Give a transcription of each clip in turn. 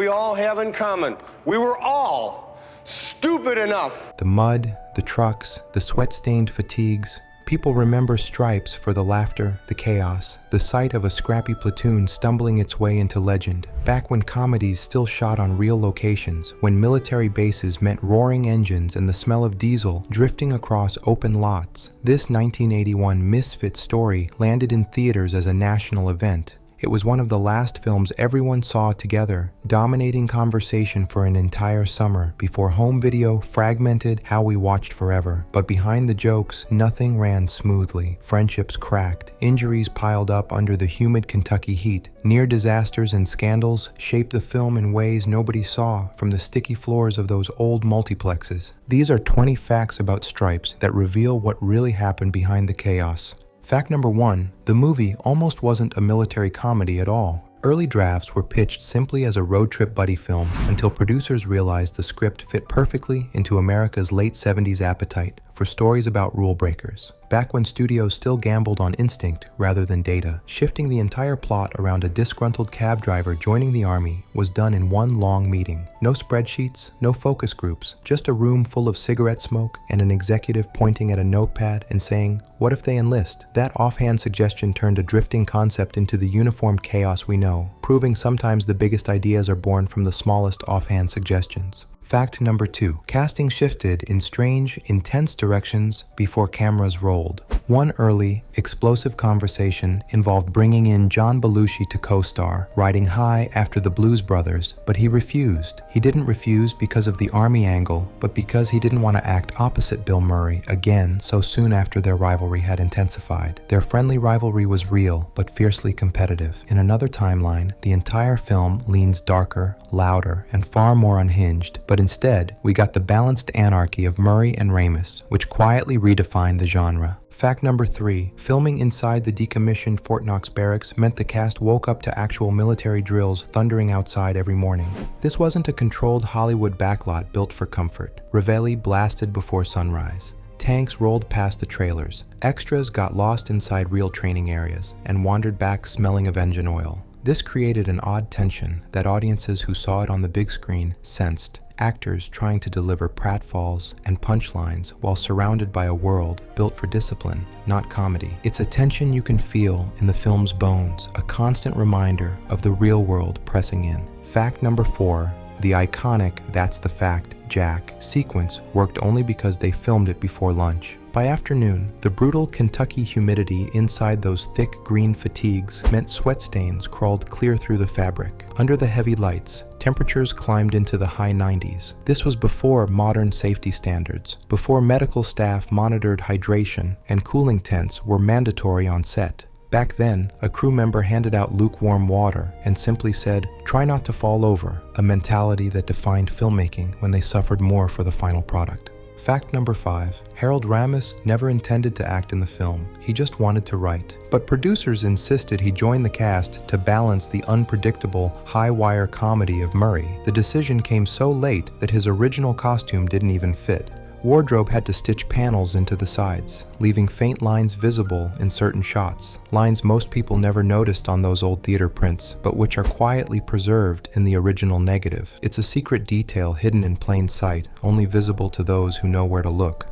we all have in common. We were all stupid enough. The mud, the trucks, the sweat-stained fatigues. People remember Stripes for the laughter, the chaos, the sight of a scrappy platoon stumbling its way into legend. Back when comedies still shot on real locations, when military bases meant roaring engines and the smell of diesel drifting across open lots, this 1981 misfit story landed in theaters as a national event. It was one of the last films everyone saw together, dominating conversation for an entire summer before home video fragmented how we watched forever. But behind the jokes, nothing ran smoothly. Friendships cracked, injuries piled up under the humid Kentucky heat. Near disasters and scandals shaped the film in ways nobody saw from the sticky floors of those old multiplexes. These are 20 facts about Stripes that reveal what really happened behind the chaos. Fact number 1, the movie almost wasn't a military comedy at all. Early drafts were pitched simply as a road trip buddy film until producers realized the script fit perfectly into America's late 70s appetite for stories about rule breakers. Back when studios still gambled on instinct rather than data, shifting the entire plot around a disgruntled cab driver joining the army was done in one long meeting. No spreadsheets, no focus groups, just a room full of cigarette smoke and an executive pointing at a notepad and saying, "What if they enlist?" That offhand suggestion turned a drifting concept into the uniform chaos we know, proving sometimes the biggest ideas are born from the smallest offhand suggestions. Fact number 2, casting shifted in strange, intense directions before cameras rolled. One early, explosive conversation involved bringing in John Belushi to co-star, riding high after the Blues Brothers, but he refused. He didn't refuse because of the Army angle, but because he didn't want to act opposite Bill Murray again so soon after their rivalry had intensified. Their friendly rivalry was real, but fiercely competitive. In another timeline, the entire film leans darker, louder, and far more unhinged, but instead, we got the balanced anarchy of Murray and Ramis, which quietly redefined the genre. Fact number 3, filming inside the decommissioned Fort Knox barracks meant the cast woke up to actual military drills thundering outside every morning. This wasn't a controlled Hollywood backlot built for comfort. Reveille blasted before sunrise. Tanks rolled past the trailers. Extras got lost inside real training areas and wandered back smelling of engine oil. This created an odd tension that audiences who saw it on the big screen sensed. Actors trying to deliver pratfalls and punchlines while surrounded by a world built for discipline, not comedy. It's a tension you can feel in the film's bones, a constant reminder of the real world pressing in. Fact number 4, the iconic "That's the Fact, Jack" sequence worked only because they filmed it before lunch. By afternoon, the brutal Kentucky humidity inside those thick green fatigues meant sweat stains crawled clear through the fabric. Under the heavy lights, temperatures climbed into the high 90s. This was before modern safety standards, before medical staff monitored hydration and cooling tents were mandatory on set. Back then, a crew member handed out lukewarm water and simply said, "Try not to fall over," a mentality that defined filmmaking when they suffered more for the final product. Fact number 5, Harold Ramis never intended to act in the film. He just wanted to write. But producers insisted he join the cast to balance the unpredictable, high-wire comedy of Murray. The decision came so late that his original costume didn't even fit. Wardrobe had to stitch panels into the sides, leaving faint lines visible in certain shots, lines most people never noticed on those old theater prints, but which are quietly preserved in the original negative. It's a secret detail hidden in plain sight, only visible to those who know where to look.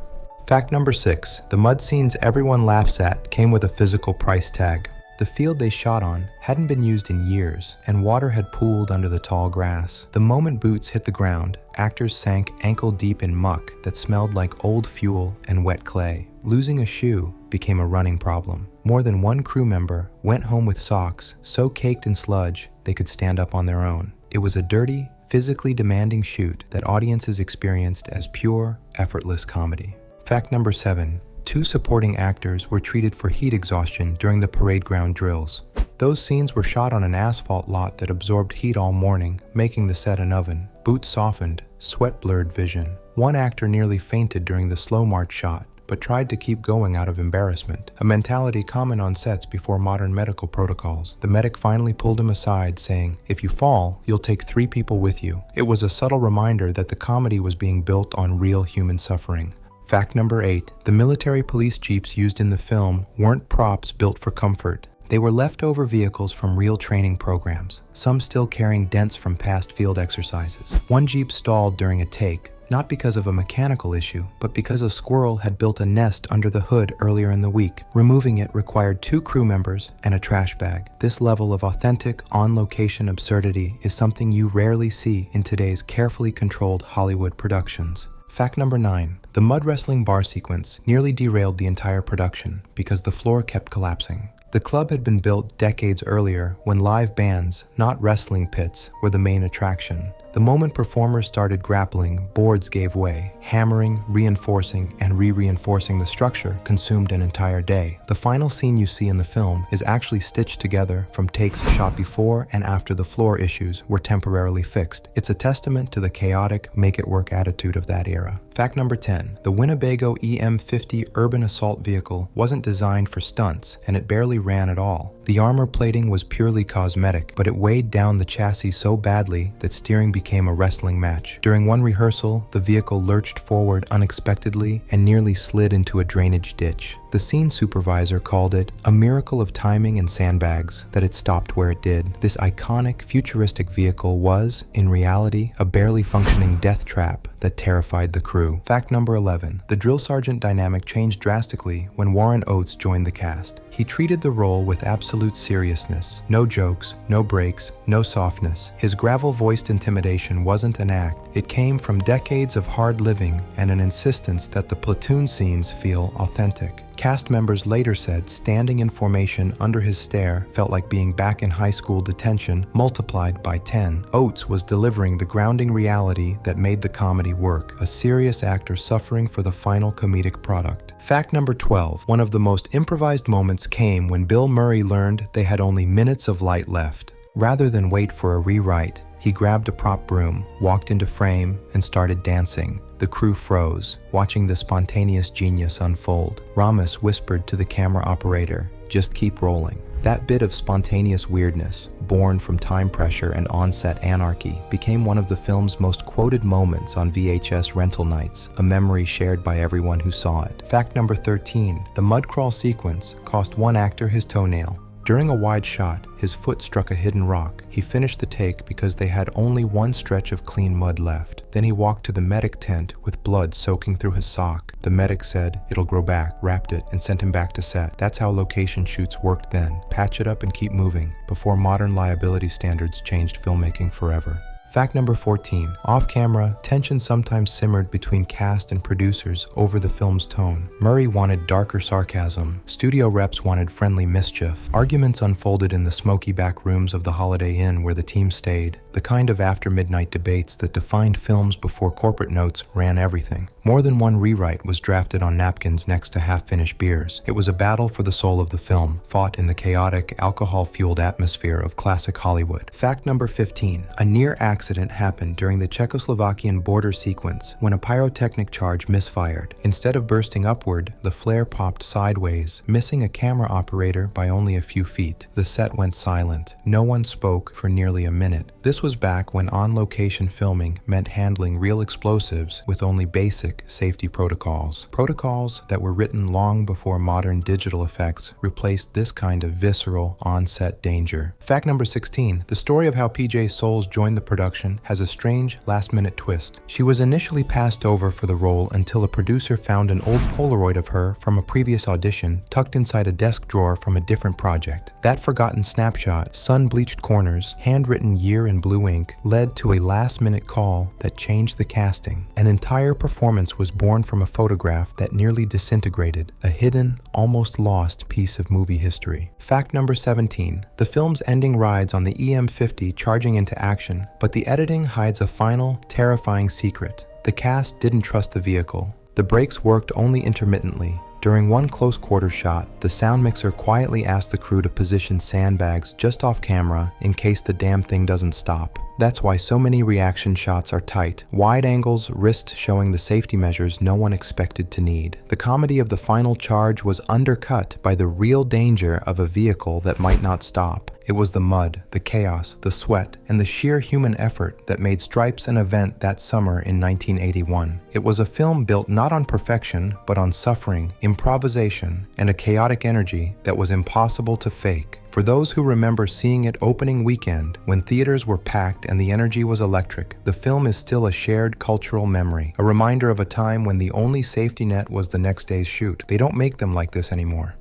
Fact number 6, the mud scenes everyone laughs at came with a physical price tag. The field they shot on hadn't been used in years, and water had pooled under the tall grass. The moment boots hit the ground, actors sank ankle-deep in muck that smelled like old fuel and wet clay. Losing a shoe became a running problem. More than one crew member went home with socks so caked in sludge they could stand up on their own. It was a dirty, physically demanding shoot that audiences experienced as pure, effortless comedy. Fact number 7, 2 supporting actors were treated for heat exhaustion during the parade ground drills. Those scenes were shot on an asphalt lot that absorbed heat all morning, making the set an oven. Boots softened, sweat blurred vision. One actor nearly fainted during the slow march shot, but tried to keep going out of embarrassment, a mentality common on sets before modern medical protocols. The medic finally pulled him aside, saying, "If you fall, you'll take 3 people with you." It was a subtle reminder that the comedy was being built on real human suffering. Fact number 8, the military police jeeps used in the film weren't props built for comfort. They were leftover vehicles from real training programs, some still carrying dents from past field exercises. One Jeep stalled during a take, not because of a mechanical issue, but because a squirrel had built a nest under the hood earlier in the week. Removing it required 2 crew members and a trash bag. This level of authentic, on-location absurdity is something you rarely see in today's carefully controlled Hollywood productions. Fact number 9. The mud wrestling bar sequence nearly derailed the entire production because the floor kept collapsing. The club had been built decades earlier when live bands, not wrestling pits, were the main attraction. The moment performers started grappling, boards gave way. Hammering, reinforcing, and re-reinforcing the structure consumed an entire day. The final scene you see in the film is actually stitched together from takes shot before and after the floor issues were temporarily fixed. It's a testament to the chaotic, make-it-work attitude of that era. Fact number 10. The Winnebago EM50 urban assault vehicle wasn't designed for stunts, and it barely ran at all. The armor plating was purely cosmetic, but it weighed down the chassis so badly that steering became a wrestling match. During one rehearsal, the vehicle lurched forward unexpectedly and nearly slid into a drainage ditch. The scene supervisor called it a miracle of timing and sandbags that it stopped where it did. This iconic, futuristic vehicle was, in reality, a barely functioning death trap that terrified the crew. Fact number 11. The drill sergeant dynamic changed drastically when Warren Oates joined the cast. He treated the role with absolute seriousness. No jokes, no breaks, no softness. His gravel-voiced intimidation wasn't an act. It came from decades of hard living and an insistence that the platoon scenes feel authentic. Cast members later said standing in formation under his stare felt like being back in high school detention multiplied by 10. Oates was delivering the grounding reality that made the comedy work, a serious actor suffering for the final comedic product. Fact number 12. One of the most improvised moments came when Bill Murray learned they had only minutes of light left. Rather than wait for a rewrite, he grabbed a prop broom, walked into frame, and started dancing. The crew froze, watching the spontaneous genius unfold. Ramos whispered to the camera operator, "Just keep rolling." That bit of spontaneous weirdness, born from time pressure and on-set anarchy, became one of the film's most quoted moments on VHS rental nights, a memory shared by everyone who saw it. Fact number 13. The mud crawl sequence cost one actor his toenail. During a wide shot, his foot struck a hidden rock. He finished the take because they had only one stretch of clean mud left. Then he walked to the medic tent with blood soaking through his sock. The medic said, "It'll grow back," wrapped it, and sent him back to set. That's how location shoots worked then. Patch it up and keep moving, before modern liability standards changed filmmaking forever. Fact number 14. Off-camera, tension sometimes simmered between cast and producers over the film's tone. Murray wanted darker sarcasm. Studio reps wanted friendly mischief. Arguments unfolded in the smoky back rooms of the Holiday Inn where the team stayed. The kind of after-midnight debates that defined films before corporate notes ran everything. More than one rewrite was drafted on napkins next to half-finished beers. It was a battle for the soul of the film, fought in the chaotic, alcohol-fueled atmosphere of classic Hollywood. Fact number 15. A near accident happened during the Czechoslovakian border sequence when a pyrotechnic charge misfired. Instead of bursting upward, the flare popped sideways, missing a camera operator by only a few feet. The set went silent. No one spoke for nearly a minute. This was back when on-location filming meant handling real explosives with only basic safety protocols. Protocols that were written long before modern digital effects replaced this kind of visceral on-set danger. Fact number 16. The story of how PJ Soles joined the production has a strange last-minute twist. She was initially passed over for the role until a producer found an old Polaroid of her from a previous audition tucked inside a desk drawer from a different project. That forgotten snapshot, sun-bleached corners, handwritten year in blue ink, led to a last-minute call that changed the casting. An entire performance was born from a photograph that nearly disintegrated, a hidden, almost lost piece of movie history. Fact number 17. The film's ending rides on the EM50 charging into action, but the editing hides a final, terrifying secret. The cast didn't trust the vehicle. The brakes worked only intermittently. During one close-quarter shot, the sound mixer quietly asked the crew to position sandbags just off camera in case the damn thing doesn't stop. That's why so many reaction shots are tight, wide angles, wrist showing the safety measures no one expected to need. The comedy of the final charge was undercut by the real danger of a vehicle that might not stop. It was the mud, the chaos, the sweat, and the sheer human effort that made Stripes an event that summer in 1981. It was a film built not on perfection, but on suffering, improvisation, and a chaotic energy that was impossible to fake. For those who remember seeing it opening weekend, when theaters were packed and the energy was electric, the film is still a shared cultural memory, a reminder of a time when the only safety net was the next day's shoot. They don't make them like this anymore.